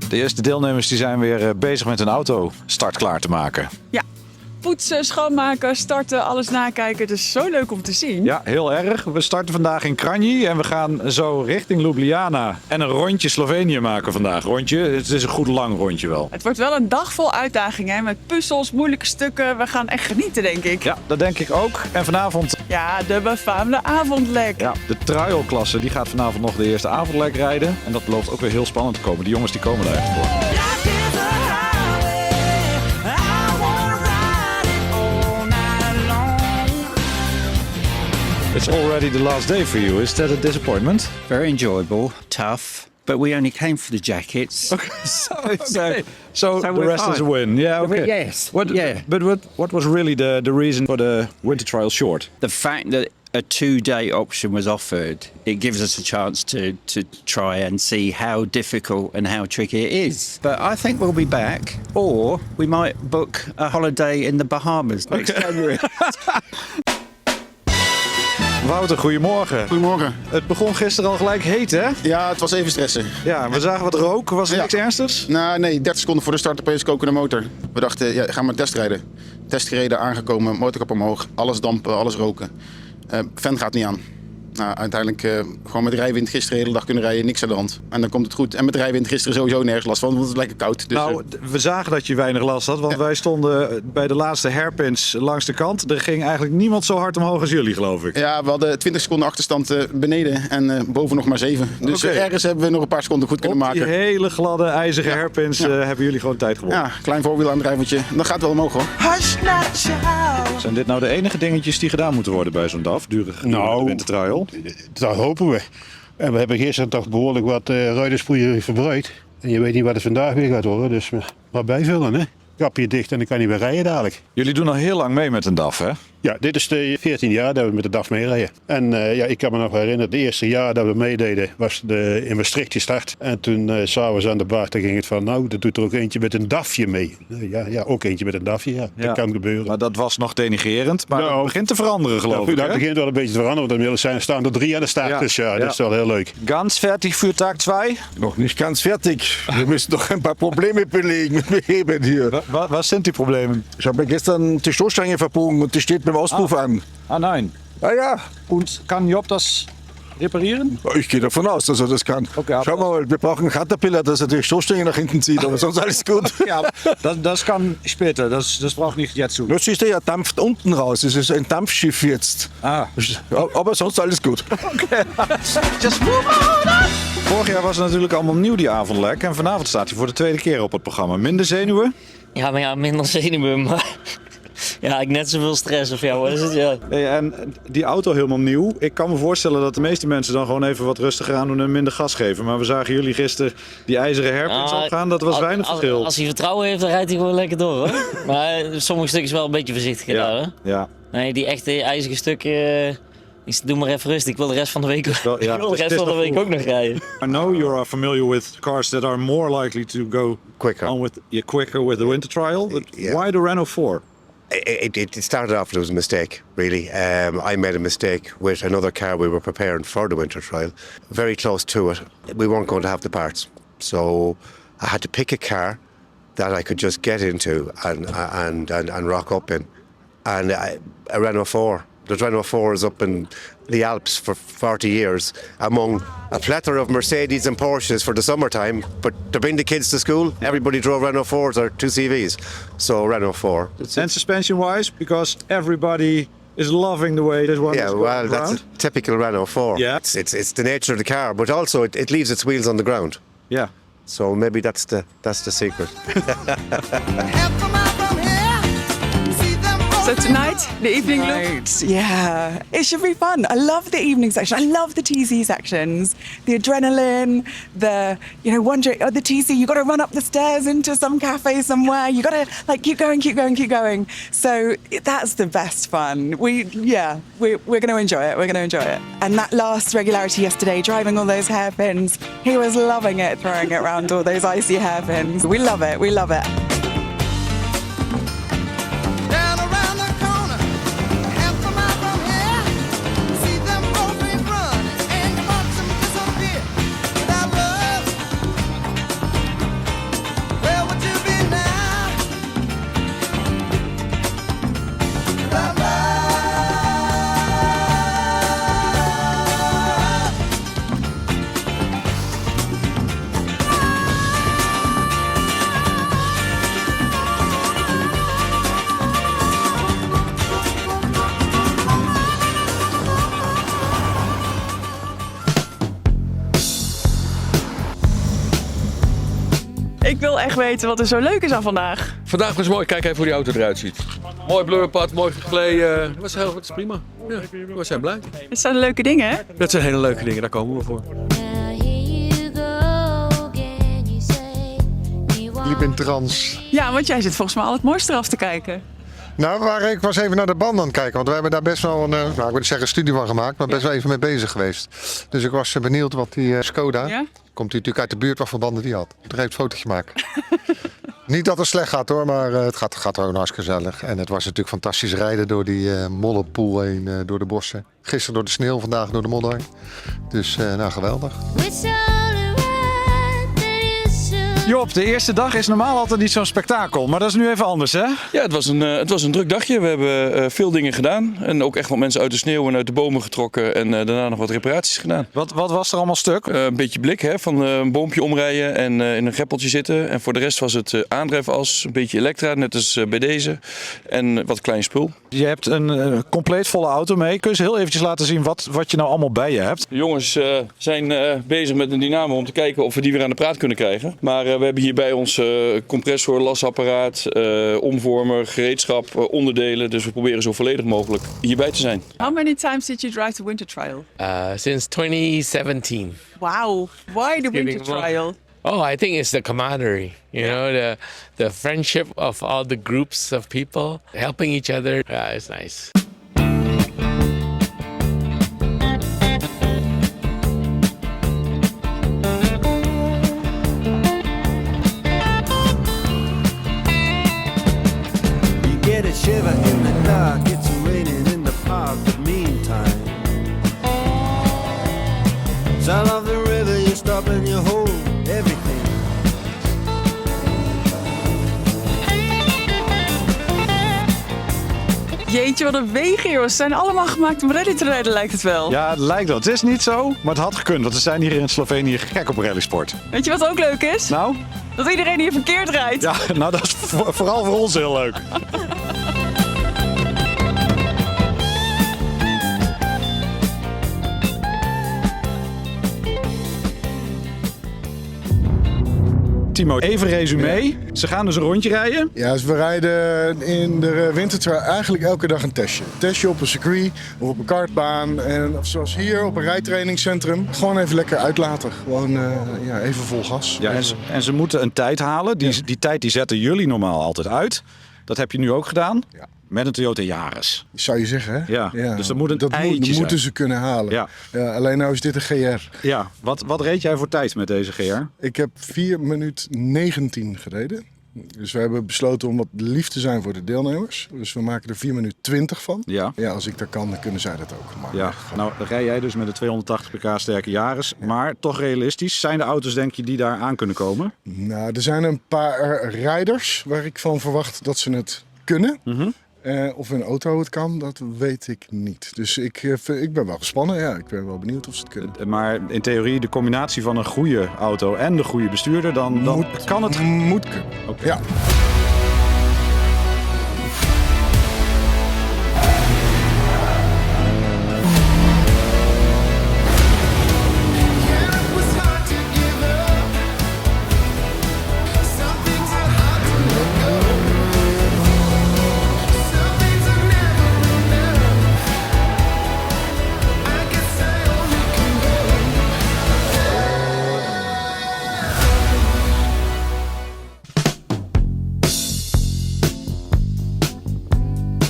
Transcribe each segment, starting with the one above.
De eerste deelnemers die zijn weer bezig met hun auto startklaar te maken. Ja, poetsen, schoonmaken, starten, alles nakijken. Het is zo leuk om te zien. Ja, heel erg. We starten vandaag in Kranji en we gaan zo richting Ljubljana. En een rondje Slovenië maken vandaag. Het is een goed lang rondje wel. Het wordt wel een dag vol uitdagingen, hè? Met puzzels, moeilijke stukken. We gaan echt genieten, denk ik. Ja, dat denk ik ook. En vanavond... Ja, de befaamde avondlek. Ja, de trialklasse die gaat vanavond nog de eerste avondlek rijden. En dat belooft ook weer heel spannend te komen. Die jongens die komen daar echt voor. It's already the last day for you. Is that a disappointment? Very enjoyable, tough, but we only came for the jackets. Okay. So So the we're rest is a fine. win. Yeah, okay. Yes, What, yeah. But what was really the reason for the winter trial short? The fact that a 2-day option was offered, it gives us a chance to try and see how difficult and how tricky it is. But I think we'll be back, or we might book a holiday in the Bahamas next January. Wouter, goedemorgen. Goedemorgen. Het begon gisteren al gelijk heet, hè? Ja, het was even stressen. Ja, we zagen wat rook. Was er Ja. niks ernstigs? Nou, nee, 30 seconden voor de start opeens kokende motor. We dachten, ja, ga maar testrijden. Testgereden, aangekomen, motorkap omhoog, alles dampen, alles roken. Fan gaat niet aan. Nou, uiteindelijk gewoon met rijwind gisteren de hele dag kunnen rijden, niks aan de hand. En dan komt het goed. En met rijwind gisteren sowieso nergens last van, want het is lekker koud. Dus, Nou, we zagen dat je weinig last had, want wij stonden bij de laatste hairpins langs de kant. Er ging eigenlijk niemand zo hard omhoog als jullie, geloof ik. ja, we hadden 20 seconden achterstand beneden en boven nog maar 7. Dus Oké. ergens hebben we nog een paar seconden goed kunnen Op die maken. hele gladde, ijzige hairpins hebben jullie gewoon tijd gewonnen. Ja, klein voorwielaandrijvertje. Dan gaat het wel omhoog hoor. Zijn dit nou de enige dingetjes die gedaan moeten worden bij zo'n DAF? Gedurende de wintertrial? Dat hopen we. En we hebben gisteren toch behoorlijk wat ruiderspoeier verbruikt. En je weet niet wat het vandaag weer gaat worden, dus maar bijvullen hè. Kapje dicht en dan kan hij weer rijden dadelijk. Jullie doen al heel lang mee met een DAF, hè? Ja, dit is de 14 jaar dat we met de DAF meerijden. En ja, ik kan me nog herinneren, het eerste jaar dat we meededen was in Maastricht gestart. En toen s'avonds aan de bar ging het van, nou, er doet er ook eentje met een DAFje mee. Ja, ook eentje met een DAFje, ja. Dat kan gebeuren. Maar dat was nog denigrerend, maar Nou, het begint te veranderen, geloof ik. Dat hè? begint wel een beetje te veranderen, want inmiddels staan er 3 aan de start. Ja, Dus ja, ja. dat is wel heel leuk. Ganz fertig für Tag 2? Noch nicht ganz fertig. Wir müssen noch ein paar Probleme belegen mit dem Heben hier. Was sind die Probleme? Ich habe gestern die Stoßstange verbogen und die steht mit dem Auspuff an. Ah, nein. Ah ja, Und kann Job das reparieren? ich gehe davon aus, dass er das kann. Okay, aber- Schauen wir mal, wir brauchen einen Caterpillar, dass er die Stoßstange nach hinten zieht, aber sonst alles gut. Ja, das kann später. Das braucht nicht jetzt zu. Nur siehst du, ja, dampft unten raus. Es ist ein Dampfschiff jetzt. Ah. Aber sonst alles gut. Just move on. Vorig jaar was het natuurlijk allemaal nieuw, die avondlek. En vanavond staat hij voor de tweede keer op het programma. Minder zenuwen? Ja, maar ja, minder zenuwen, maar ja, ik net zoveel stress of jou, wat is het? Ja. Hey, en die auto helemaal nieuw. Ik kan me voorstellen dat de meeste mensen dan gewoon even wat rustiger aan doen en minder gas geven. Maar we zagen jullie gisteren die ijzeren hairpins Nou, opgaan. Dat was weinig verschil. Als hij vertrouwen heeft, dan rijdt hij gewoon lekker door, hoor. Maar sommige stukjes wel een beetje voorzichtig gedaan, hè? Ja. Nee, die echte ijzige stukken, ik doe maar even rustig. Ik wil de rest van de week, wel- ja, ik wil de het is rest van de nog week vroeg. ook nog rijden. I know you are familiar with cars that are more likely to go quicker with the winter trial. But Yeah. why the Renault 4? It started off, it was a mistake, really. I made a mistake with another car we were preparing for the winter trial. Very close to it. We weren't going to have the parts. So I had to pick a car that I could just get into and rock up in. And a Renault 4. The Renault 4 is up in the Alps for 40 years among a plethora of Mercedes and Porsches for the summertime. But to bring the kids to school, everybody drove Renault 4s or 2CVs. So Renault 4. And suspension-wise, because everybody is loving the way this one is Yeah, going well, that's around. a typical Renault 4. Yeah. It's the nature of the car, but also it leaves its wheels on the ground. Yeah. So maybe that's the secret. So tonight, the evening look. Right. Yeah, it should be fun. I love the evening section. I love the TC sections. The adrenaline, wondering, the TC, you got to run up the stairs into some cafe somewhere. You got to keep going. So that's the best fun. We're going to enjoy it. We're going to enjoy it. And that last regularity yesterday, driving all those hairpins, he was loving it, throwing it around all those icy hairpins. We love it. We love it. Ik wil echt weten wat er zo leuk is aan vandaag. Vandaag was mooi. Kijk even hoe die auto eruit ziet. Mooi blurpad, mooi gegleden. Dat is prima. Ja, we zijn blij. Dit zijn leuke dingen, hè? Dat zijn hele leuke dingen, daar komen we voor. Ik liep in trance. Ja, want jij zit volgens mij al het mooiste eraf te kijken. Nou, ik was even naar de band aan het kijken. Want we hebben daar best wel een, ik wil niet zeggen studie van gemaakt. Maar best wel even mee bezig geweest. Dus ik was benieuwd wat die Skoda... Ja? Komt hij natuurlijk uit de buurt wat voor banden die had. Ik ga even een fotootje maken. Niet dat het slecht gaat hoor, maar het gaat gewoon hartstikke gezellig. En het was natuurlijk fantastisch rijden door die modderpoel heen, door de bossen. Gisteren door de sneeuw, vandaag door de modder. Dus nou, geweldig. Job, de eerste dag is normaal altijd niet zo'n spektakel. Maar dat is nu even anders, hè? Ja, het was een druk dagje. We hebben veel dingen gedaan. En ook echt wat mensen uit de sneeuw en uit de bomen getrokken. En daarna nog wat reparaties gedaan. Wat was er allemaal stuk? Een beetje blik, hè, van een boompje omrijden en in een greppeltje zitten. En voor de rest was het aandrijfas, een beetje elektra, net als bij deze. En wat klein spul. Je hebt een compleet volle auto mee. Kun je eens heel eventjes laten zien wat je nou allemaal bij je hebt? De jongens zijn bezig met een dynamo om te kijken of we die weer aan de praat kunnen krijgen. Maar we hebben hier bij ons compressor, lasapparaat, omvormer, gereedschap, onderdelen. Dus we proberen zo volledig mogelijk hierbij te zijn. How many times did you drive the winter trial? Since 2017. Wow, why the winter trial? Oh, I think it's the camaraderie. You know, the friendship of all the groups of people helping each other. Yeah, it's nice. Shiver in the dark, it's raining in the park, but meantime sound of the river, you stop and you hold everything. Jeetje, wat een wegen, joh. Ze zijn allemaal gemaakt om rally te rijden, lijkt het wel. Ja, het lijkt wel. Het is niet zo, maar het had gekund. Want we zijn hier in Slovenië gek op rallysport. Weet je wat ook leuk is? Nou? Dat iedereen hier verkeerd rijdt. Ja, nou dat is vooral voor ons heel leuk. Timo, even resume. Ze gaan dus een rondje rijden. Ja, dus we rijden in de wintertrail eigenlijk elke dag een testje. Een testje op een circuit of op een kartbaan. En of zoals hier op een rijtrainingscentrum. Gewoon even lekker uitlaten. Gewoon even vol gas. Ja, en ze moeten een tijd halen. Die tijd die zetten jullie normaal altijd uit. Dat heb je nu ook gedaan. Ja. Met een Toyota Yaris. Zou je zeggen, hè? Ja. Dus dat moet een eitje zijn. Moeten ze kunnen halen. Ja. Alleen nou is dit een GR. Ja. Wat reed jij voor tijd met deze GR? Ik heb 4 minuten 19 gereden. Dus we hebben besloten om wat lief te zijn voor de deelnemers. Dus we maken er 4 minuten 20 van. Ja. Ja, als ik dat kan, dan kunnen zij dat ook. Maar ja. Nou, dan rij jij dus met een 280 pk sterke Yaris. Ja. Maar toch realistisch. Zijn de auto's, denk je, die daar aan kunnen komen? Nou, er zijn een paar rijders waar ik van verwacht dat ze het kunnen. Mm-hmm. Of een auto het kan, dat weet ik niet. Dus ik ben wel gespannen. Ja, ik ben wel benieuwd of ze het kunnen. Maar in theorie, de combinatie van een goede auto en de goede bestuurder, dan kan het... Moet kunnen. Okay. Ja.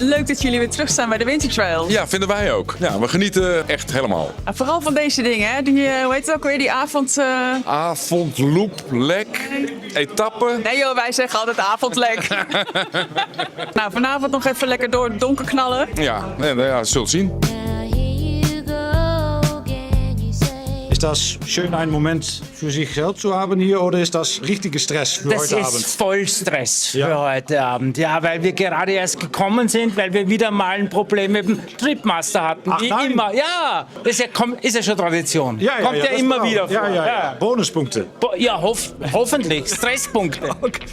Leuk dat jullie weer terug staan bij de Winter Trail. Ja, vinden wij ook. Ja, we genieten echt helemaal. En vooral van deze dingen, hè? Die, hoe heet het ook weer? Die avond... Avondloop, lek, etappe. Nee joh, wij zeggen altijd avondlek. Nou, vanavond nog even lekker door het donker knallen. Ja, zult zien. Ist das schön, einen Moment für sich selbst zu haben hier oder ist das richtige Stress für heute Abend? Das ist voll Stress für heute Abend, ja, weil wir gerade erst gekommen sind, weil wir wieder mal ein Problem mit dem Tripmaster hatten. Ach, wie nein. immer. Ja, ist ja schon Tradition. Kommt ja immer wieder vor. Ja. Bonuspunkte. Ja, hoffentlich. Stresspunkte. Okay.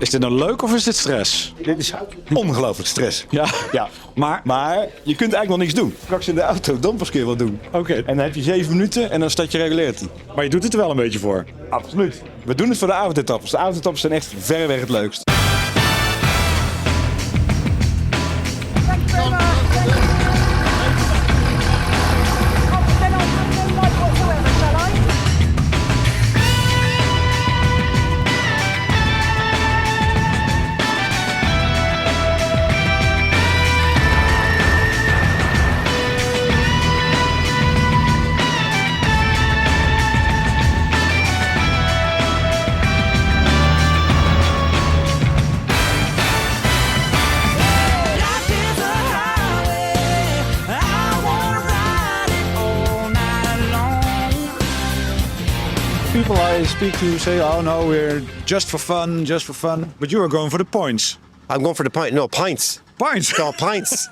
Is dit nou leuk of is dit stress? Dit is ongelooflijk stress. Ja. Ja. Maar je kunt eigenlijk nog niks doen. Straks in de auto dampers kun je wel doen. Oké. En dan heb je 7 minuten en dan staat je regulator. Maar je doet het er wel een beetje voor. Absoluut. We doen het voor de avondetappes. De avondetappes zijn echt verreweg het leukst. People I speak to say, oh no, we're just for fun. But you are going for the points. I'm going for the pint. No, pints. Pints? It's called pints.